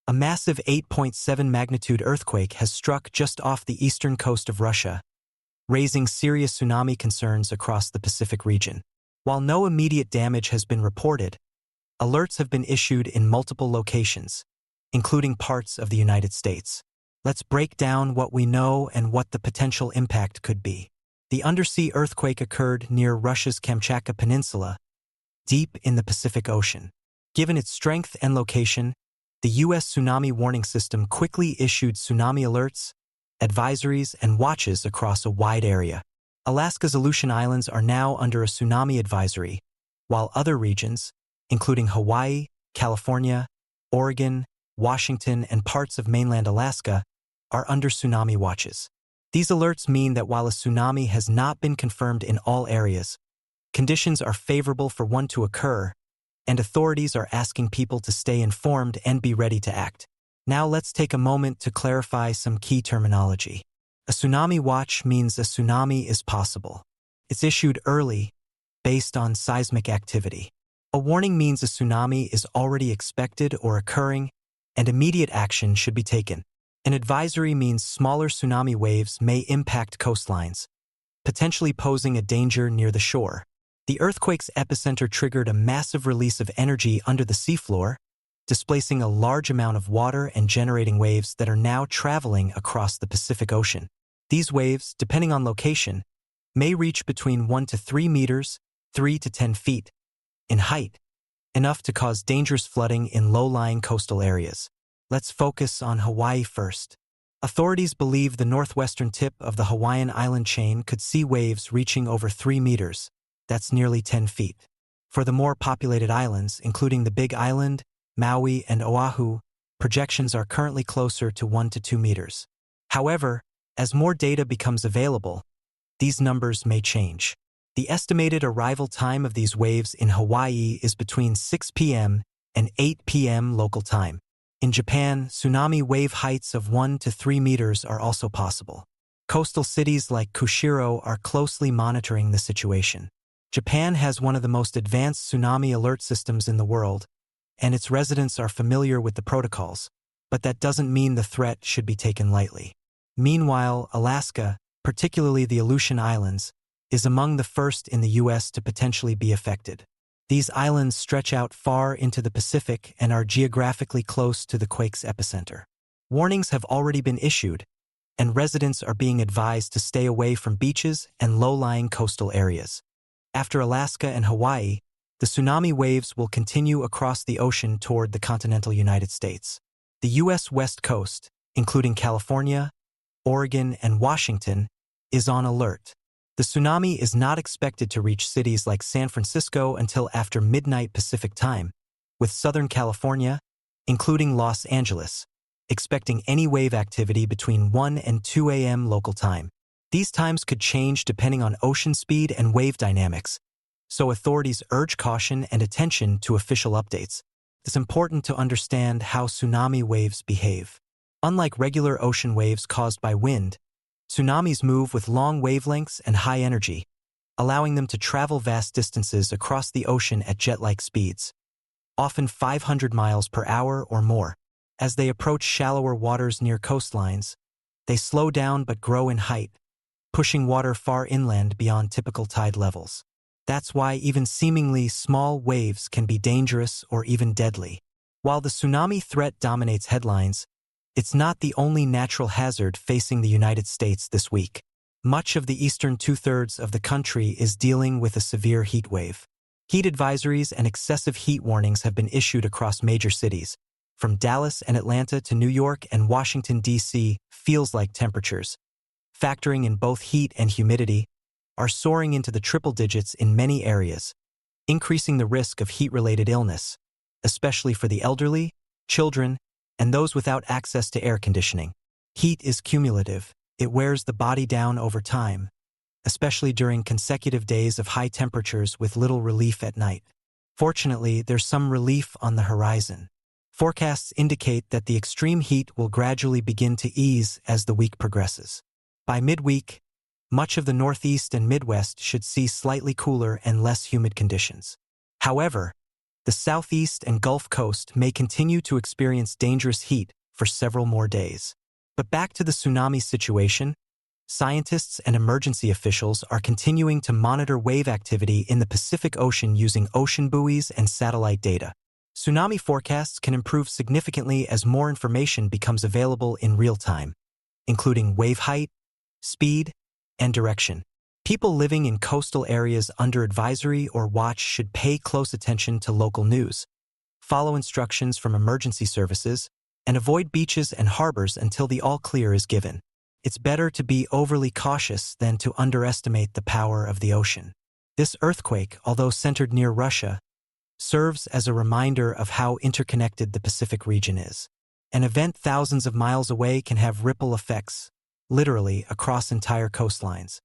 A massive 8.7 magnitude earthquake has struck just off the eastern coast of Russia, raising serious tsunami concerns across the Pacific region. While no immediate damage has been reported, alerts have been issued in multiple locations, including parts of the United States. Let's break down what we know and what the potential impact could be. The undersea earthquake occurred near Russia's Kamchatka Peninsula, deep in the Pacific Ocean. Given its strength and location, the U.S. Tsunami Warning System quickly issued tsunami alerts, advisories, and watches across a wide area. Alaska's Aleutian Islands are now under a tsunami advisory, while other regions, including Hawaii, California, Oregon, Washington, and parts of mainland Alaska, are under tsunami watches. These alerts mean that while a tsunami has not been confirmed in all areas, conditions are favorable for one to occur, and authorities are asking people to stay informed and be ready to act. Now let's take a moment to clarify some key terminology. A tsunami watch means a tsunami is possible. It's issued early, based on seismic activity. A warning means a tsunami is already expected or occurring, and immediate action should be taken. An advisory means smaller tsunami waves may impact coastlines, potentially posing a danger near the shore. The earthquake's epicenter triggered a massive release of energy under the seafloor, displacing a large amount of water and generating waves that are now traveling across the Pacific Ocean. These waves, depending on location, may reach between 1 to 3 meters, 3 to 10 feet, in height, enough to cause dangerous flooding in low-lying coastal areas. Let's focus on Hawaii first. Authorities believe the northwestern tip of the Hawaiian island chain could see waves reaching over 3 meters. That's nearly 10 feet. For the more populated islands, including the Big Island, Maui, and Oahu, projections are currently closer to 1 to 2 meters. However, as more data becomes available, these numbers may change. The estimated arrival time of these waves in Hawaii is between 6 p.m. and 8 p.m. local time. In Japan, tsunami wave heights of 1 to 3 meters are also possible. Coastal cities like Kushiro are closely monitoring the situation. Japan has one of the most advanced tsunami alert systems in the world, and its residents are familiar with the protocols, but that doesn't mean the threat should be taken lightly. Meanwhile, Alaska, particularly the Aleutian Islands, is among the first in the U.S. to potentially be affected. These islands stretch out far into the Pacific and are geographically close to the quake's epicenter. Warnings have already been issued, and residents are being advised to stay away from beaches and low-lying coastal areas. After Alaska and Hawaii, the tsunami waves will continue across the ocean toward the continental United States. The U.S. West Coast, including California, Oregon, and Washington, is on alert. The tsunami is not expected to reach cities like San Francisco until after midnight Pacific time, with Southern California, including Los Angeles, expecting any wave activity between 1 and 2 a.m. local time. These times could change depending on ocean speed and wave dynamics, so authorities urge caution and attention to official updates. It's important to understand how tsunami waves behave. Unlike regular ocean waves caused by wind, tsunamis move with long wavelengths and high energy, allowing them to travel vast distances across the ocean at jet-like speeds, often 500 miles per hour or more. As they approach shallower waters near coastlines, they slow down but grow in height, pushing water far inland beyond typical tide levels. That's why even seemingly small waves can be dangerous or even deadly. While the tsunami threat dominates headlines, it's not the only natural hazard facing the United States this week. Much of the eastern two-thirds of the country is dealing with a severe heat wave. Heat advisories and excessive heat warnings have been issued across major cities. From Dallas and Atlanta to New York and Washington, D.C., feels-like temperatures, factoring in both heat and humidity, are soaring into the triple digits in many areas, increasing the risk of heat-related illness, especially for the elderly, children, and those without access to air conditioning. Heat is cumulative. It wears the body down over time, especially during consecutive days of high temperatures with little relief at night. Fortunately, there's some relief on the horizon. Forecasts indicate that the extreme heat will gradually begin to ease as the week progresses. By midweek, much of the Northeast and Midwest should see slightly cooler and less humid conditions. However, the southeast and Gulf Coast may continue to experience dangerous heat for several more days. But back to the tsunami situation, scientists and emergency officials are continuing to monitor wave activity in the Pacific Ocean using ocean buoys and satellite data. Tsunami forecasts can improve significantly as more information becomes available in real time, including wave height, speed, and direction. People living in coastal areas under advisory or watch should pay close attention to local news, follow instructions from emergency services, and avoid beaches and harbors until the all-clear is given. It's better to be overly cautious than to underestimate the power of the ocean. This earthquake, although centered near Russia, serves as a reminder of how interconnected the Pacific region is. An event thousands of miles away can have ripple effects, literally across entire coastlines.